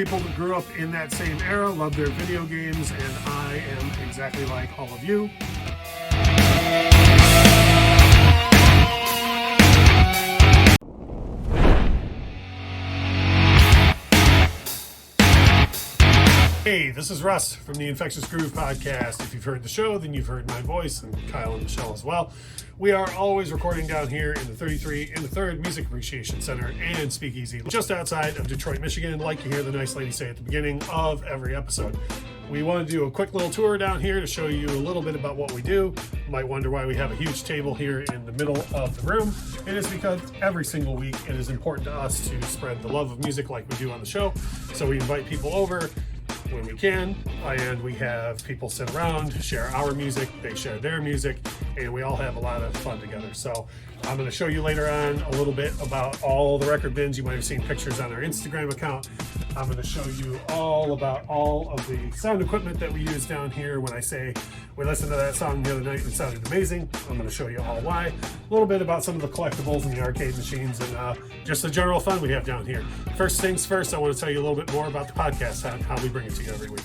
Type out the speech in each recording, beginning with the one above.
people that grew up in that same era, love their video games, and I am exactly like all of you. Hey, this is Russ from the Infectious Groove Podcast. If you've heard the show, then you've heard my voice, and Kyle and Michelle as well. We are always recording down here in the 33 in the 3rd Music Appreciation Center and Speakeasy, just outside of Detroit, Michigan, like you hear the nice lady say at the beginning of every episode. We want to do a quick little tour down here to show you a little bit about what we do. You might wonder why we have a huge table here in the middle of the room. It is because every single week it is important to us to spread the love of music like we do on the show. So we invite people over when we can, and we have people sit around, share our music, they share their music, and we all have a lot of fun together. So I'm going to show you later on a little bit about all the record bins. You might have seen pictures on our Instagram account. I'm going to show you all about all of the sound equipment that we use down here. When I say we listened to that song the other night and it sounded amazing, I'm going to show you all why. A little bit about some of the collectibles and the arcade machines and just the general fun we have down here. First things first, I want to tell you a little bit more about the podcast and how we bring it to you every week.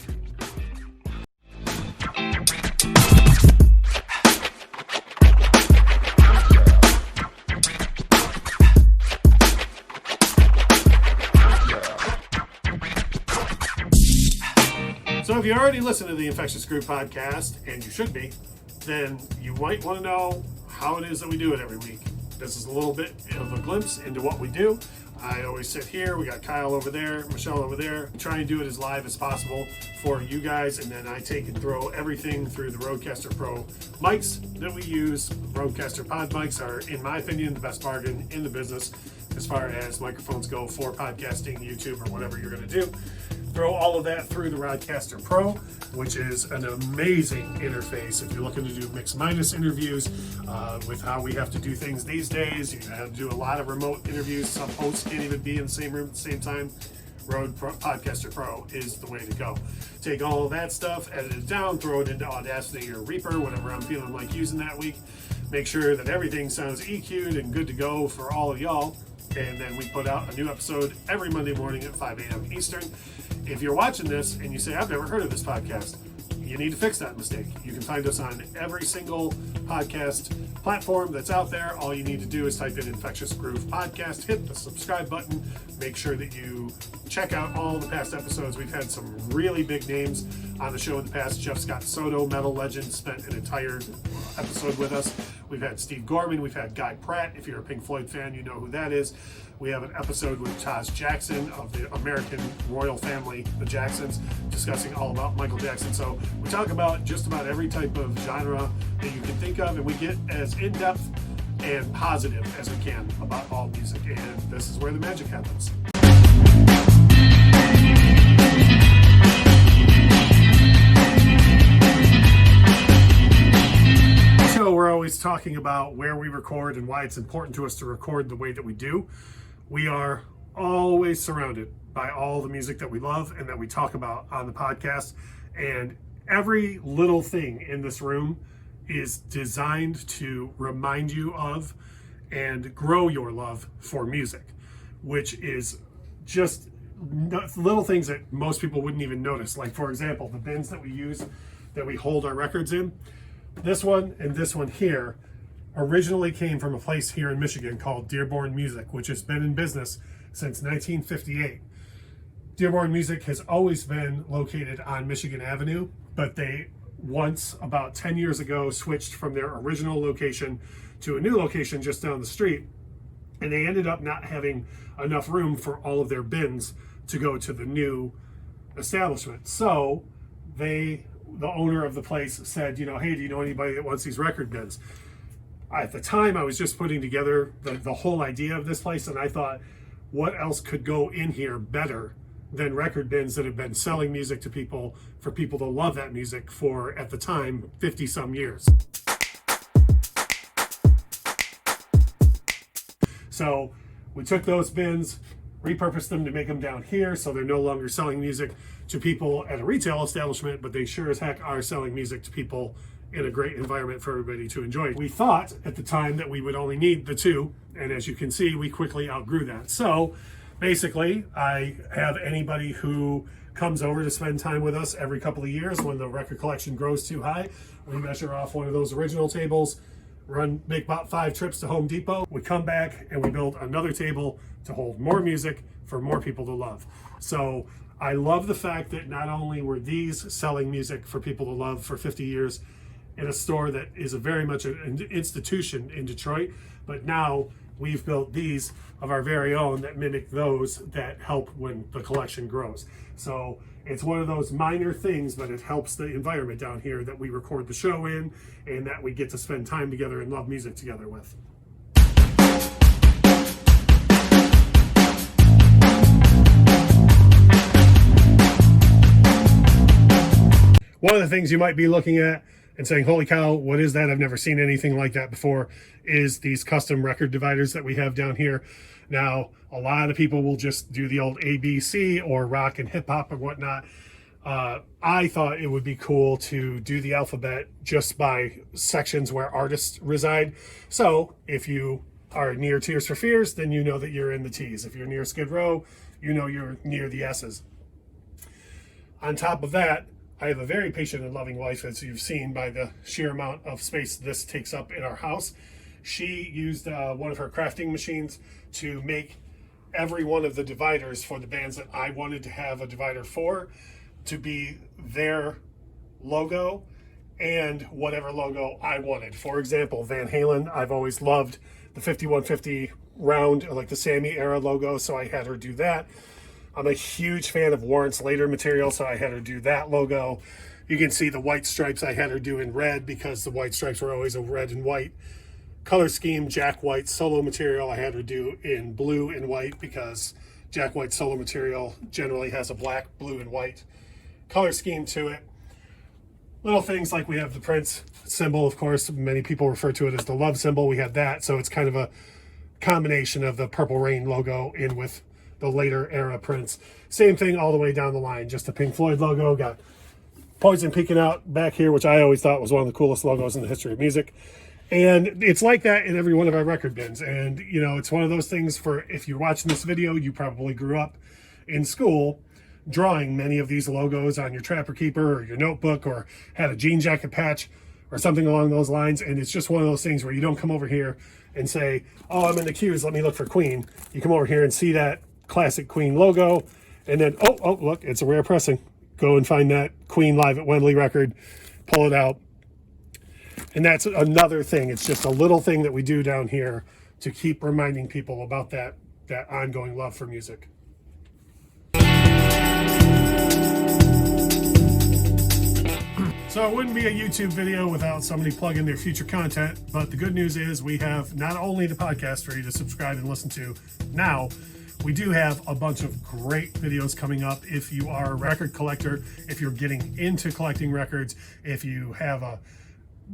So if you already listen to the Infectious Groove Podcast, and you should be, then you might want to know how it is that we do it every week. This is a little bit of a glimpse into what we do. I always sit here, we got Kyle over there, Michelle over there. Try and do it as live as possible for you guys, and then I take and throw everything through the Rodecaster Pro mics that we use. Rodecaster Podmics are, in my opinion, the best bargain in the business as far as microphones go for podcasting, YouTube, or whatever you're going to do. Throw all of that through the Rodecaster Pro, which is an amazing interface if you're looking to do mix-minus interviews with how we have to do things these days. You have to do a lot of remote interviews. Some hosts can't even be in the same room at the same time. Rodecaster Pro is the way to go. Take all of that stuff, edit it down, throw it into Audacity or Reaper, whatever I'm feeling like using that week. Make sure that everything sounds EQ'd and good to go for all of y'all. And then we put out a new episode every Monday morning at 5 a.m. Eastern. If you're watching this and you say, I've never heard of this podcast, you need to fix that mistake. You can find us on every single podcast platform that's out there. All you need to do is type in Infectious Groove Podcast, hit the subscribe button, make sure that you check out all the past episodes. We've had some really big names on the show in the past. Jeff Scott Soto, metal legend, spent an entire episode with us. We've had Steve Gorman, we've had Guy Pratt. If you're a Pink Floyd fan, you know who that is. We have an episode with Taz Jackson of the American royal family, the Jacksons, discussing all about Michael Jackson. So we talk about just about every type of genre that you can think of, and we get as in-depth and positive as we can about all music. And this is where the magic happens. So we're always talking about where we record and why it's important to us to record the way that we do. We are always surrounded by all the music that we love and that we talk about on the podcast. And every little thing in this room is designed to remind you of and grow your love for music, which is just little things that most people wouldn't even notice. Like, for example, the bins that we use, that we hold our records in. This one and this one here originally came from a place here in Michigan called Dearborn Music, which has been in business since 1958. Dearborn Music has always been located on Michigan Avenue, but they once, about 10 years ago, switched from their original location to a new location just down the street, and they ended up not having enough room for all of their bins to go to the new establishment. So the owner of the place said, hey, do you know anybody that wants these record bins? At the time, I was just putting together the whole idea of this place, and I thought, what else could go in here better than record bins that have been selling music to people, for people to love that music for, at the time, 50 some years. So we took those bins, repurposed them to make them down here, so they're no longer selling music to people at a retail establishment, but they sure as heck are selling music to people in a great environment for everybody to enjoy. We thought at the time that we would only need the two, and as you can see, we quickly outgrew that. So Basically, I have anybody who comes over to spend time with us every couple of years when the record collection grows too high. We measure off one of those original tables, make about 5 trips to Home Depot. We come back and we build another table to hold more music for more people to love. So I love the fact that not only were these selling music for people to love for 50 years in a store that is very much an institution in Detroit, but now we've built these of our very own that mimic those that help when the collection grows. So it's one of those minor things, but it helps the environment down here that we record the show in and that we get to spend time together and love music together with. One of the things you might be looking at and saying, holy cow, what is that? I've never seen anything like that before, is these custom record dividers that we have down here. Now, a lot of people will just do the old ABC or rock and hip hop or whatnot. I thought it would be cool to do the alphabet just by sections where artists reside. So if you are near Tears for Fears, then you know that you're in the T's. If you're near Skid Row, you know you're near the S's. On top of that, I have a very patient and loving wife, as you've seen by the sheer amount of space this takes up in our house. She used one of her crafting machines to make every one of the dividers for the bands that I wanted to have a divider for to be their logo and whatever logo I wanted. For example, Van Halen, I've always loved the 5150 round, like the Sammy era logo, so I had her do that. I'm a huge fan of Warren Slater material, so I had her do that logo. You can see the white stripes I had her do in red because the white stripes were always a red and white color scheme. Jack White's solo material I had her do in blue and white because Jack White's solo material generally has a black, blue, and white color scheme to it. Little things like we have the Prince symbol, of course. Many people refer to it as the love symbol. We have that, so it's kind of a combination of the Purple Rain logo in with the later era Prince. Same thing all the way down the line, just the Pink Floyd logo. Got Poison peeking out back here, which I always thought was one of the coolest logos in the history of music. And it's like that in every one of our record bins. And, you know, it's one of those things for, if you're watching this video, you probably grew up in school drawing many of these logos on your Trapper Keeper or your notebook, or had a jean jacket patch or something along those lines. And it's just one of those things where you don't come over here and say, oh, I'm in the queues, let me look for Queen. You come over here and see that classic Queen logo, and then oh look, it's a rare pressing. Go and find that Queen Live at Wembley record, pull it out. And that's another thing. It's just a little thing that we do down here to keep reminding people about that ongoing love for music. So it wouldn't be a YouTube video without somebody plugging their future content, but the good news is we have not only the podcast for you to subscribe and listen to now, we do have a bunch of great videos coming up. If you are a record collector, if you're getting into collecting records, if you have a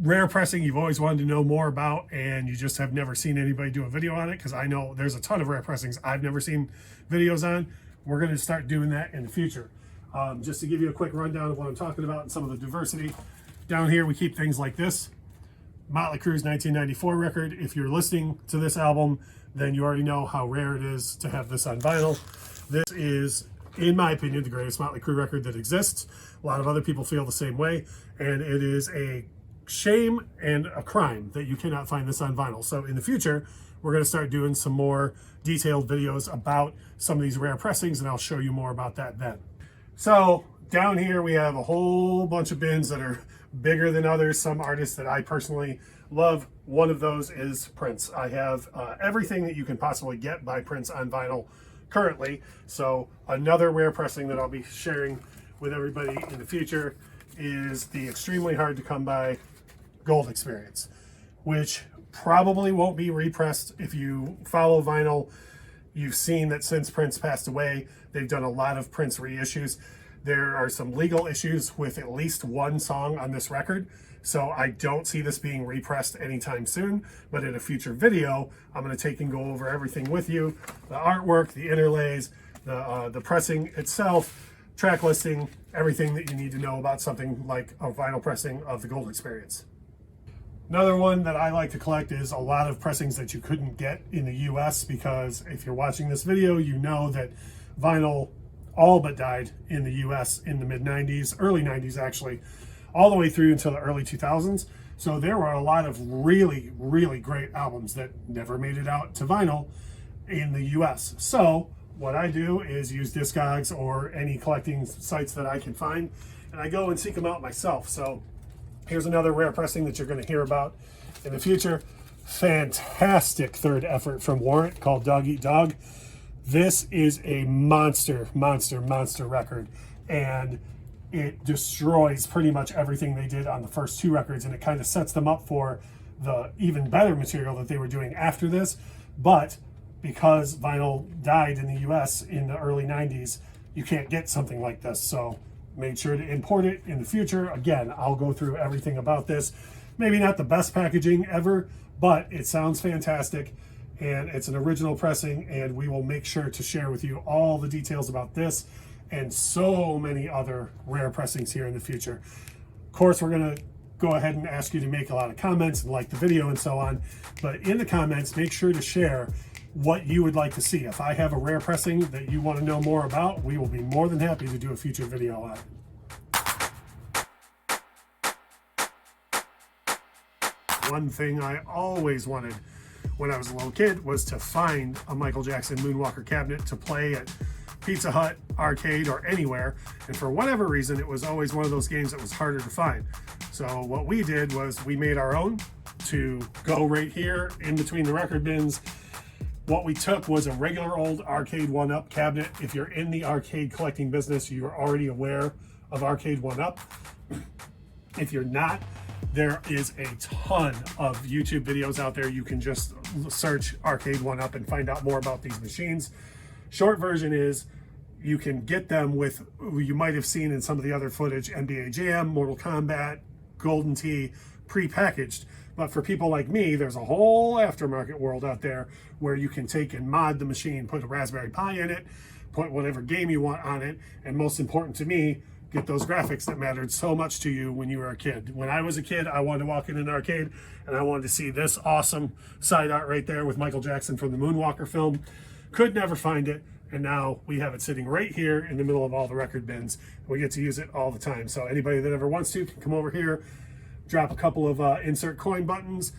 rare pressing you've always wanted to know more about and you just have never seen anybody do a video on it, because I know there's a ton of rare pressings I've never seen videos on, we're going to start doing that in the future. Just to give you a quick rundown of what I'm talking about and some of the diversity. Down here we keep things like this. Motley Crue's 1994 record. If you're listening to this album, then you already know how rare it is to have this on vinyl. This is, in my opinion, the greatest Motley Crue record that exists. A lot of other people feel the same way, and it is a shame and a crime that you cannot find this on vinyl. So in the future, we're going to start doing some more detailed videos about some of these rare pressings, and I'll show you more about that then. So down here we have a whole bunch of bins that are bigger than others, some artists that I personally love. One of those is Prince. I have everything that you can possibly get by Prince on vinyl currently. So another rare pressing that I'll be sharing with everybody in the future is the extremely hard to come by Gold Experience, which probably won't be repressed. If you follow vinyl, you've seen that since Prince passed away, they've done a lot of Prince reissues. There are some legal issues with at least one song on this record, so I don't see this being repressed anytime soon, but in a future video, I'm going to take and go over everything with you, the artwork, the interlays, the pressing itself, track listing, everything that you need to know about something like a vinyl pressing of the Gold Experience. Another one that I like to collect is a lot of pressings that you couldn't get in the US, because if you're watching this video, you know that vinyl all but died in the US in the mid 90s, early 90s actually, all the way through until the early 2000s. So there were a lot of really, really great albums that never made it out to vinyl in the US. So what I do is use Discogs or any collecting sites that I can find, and I go and seek them out myself. So here's another rare pressing that you're going to hear about in the future. Fantastic third effort from Warrant called Dog Eat Dog. This is a monster record, and it destroys pretty much everything they did on the first two records, and it kind of sets them up for the even better material that they were doing after this. But because vinyl died in the US in the early 90s, you can't get something like this. So made sure to import it in the future. Again, I'll go through everything about this. Maybe not the best packaging ever, but it sounds fantastic, and it's an original pressing, and we will make sure to share with you all the details about this and so many other rare pressings here in the future. Of course, we're going to go ahead and ask you to make a lot of comments and like the video and so on, but in the comments, make sure to share what you would like to see. If I have a rare pressing that you want to know more about, we will be more than happy to do a future video on it. One thing I always wanted when I was a little kid was to find a Michael Jackson Moonwalker cabinet to play at Pizza Hut, arcade, or anywhere. And for whatever reason, it was always one of those games that was harder to find. So what we did was we made our own to go right here in between the record bins. What we took was a regular old arcade 1-up cabinet. If you're in the arcade collecting business, you're already aware of arcade 1-up. If you're not, there is a ton of YouTube videos out there. You can just search arcade 1-up and find out more about these machines. Short version is you can get them with, you might have seen in some of the other footage, NBA Jam, Mortal Kombat, Golden Tee, pre-packaged. But for people like me, there's a whole aftermarket world out there where you can take and mod the machine, put a Raspberry Pi in it, put whatever game you want on it, and most important to me, get those graphics that mattered so much to you when you were a kid. When I was a kid, I wanted to walk in an arcade and I wanted to see this awesome side art right there with Michael Jackson from the Moonwalker film. Could never find it, and now we have it sitting right here in the middle of all the record bins. We get to use it all the time. So anybody that ever wants to can come over here, drop a couple of insert coin buttons,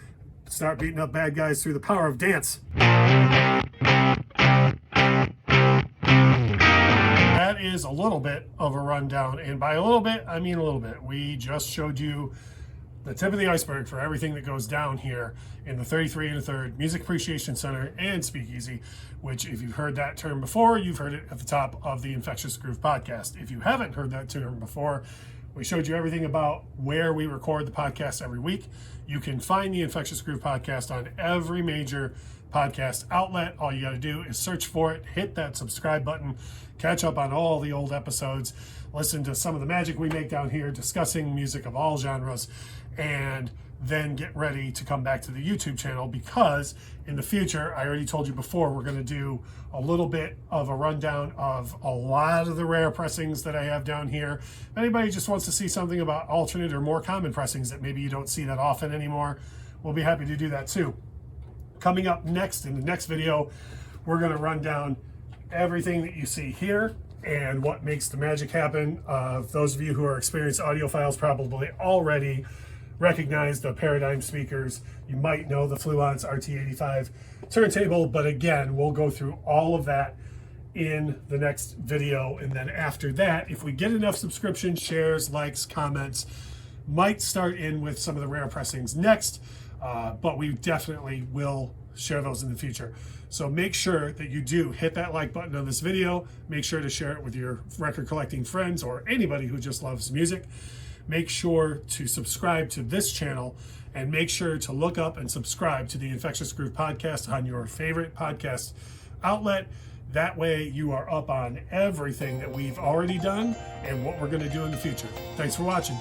start beating up bad guys through the power of dance. That is a little bit of a rundown, and by a little bit, I mean a little bit. We just showed you the tip of the iceberg for everything that goes down here in the 33 1/3 Music Appreciation Center and Speakeasy, which if you've heard that term before, you've heard it at the top of the Infectious Groove Podcast. If you haven't heard that term before, we showed you everything about where we record the podcast every week. You can find the Infectious Groove Podcast on every major podcast outlet. All you got to do is search for it, hit that subscribe button, catch up on all the old episodes, listen to some of the magic we make down here discussing music of all genres, and then get ready to come back to the YouTube channel, because in the future, I already told you before, we're going to do a little bit of a rundown of a lot of the rare pressings that I have down here. If anybody just wants to see something about alternate or more common pressings that maybe you don't see that often anymore, we'll be happy to do that too. Coming up next in the next video, we're going to run down everything that you see here and what makes the magic happen. Those of you who are experienced audiophiles probably already recognize the Paradigm speakers. You might know the Fluence RT85 turntable, but again, we'll go through all of that in the next video. And then after that, if we get enough subscriptions, shares, likes, comments, might start in with some of the rare pressings next, but we definitely will share those in the future. So make sure that you do hit that like button on this video. Make sure to share it with your record collecting friends or anybody who just loves music. Make sure to subscribe to this channel, and make sure to look up and subscribe to the Infectious Groove Podcast on your favorite podcast outlet. That way you are up on everything that we've already done and what we're going to do in the future. Thanks for watching.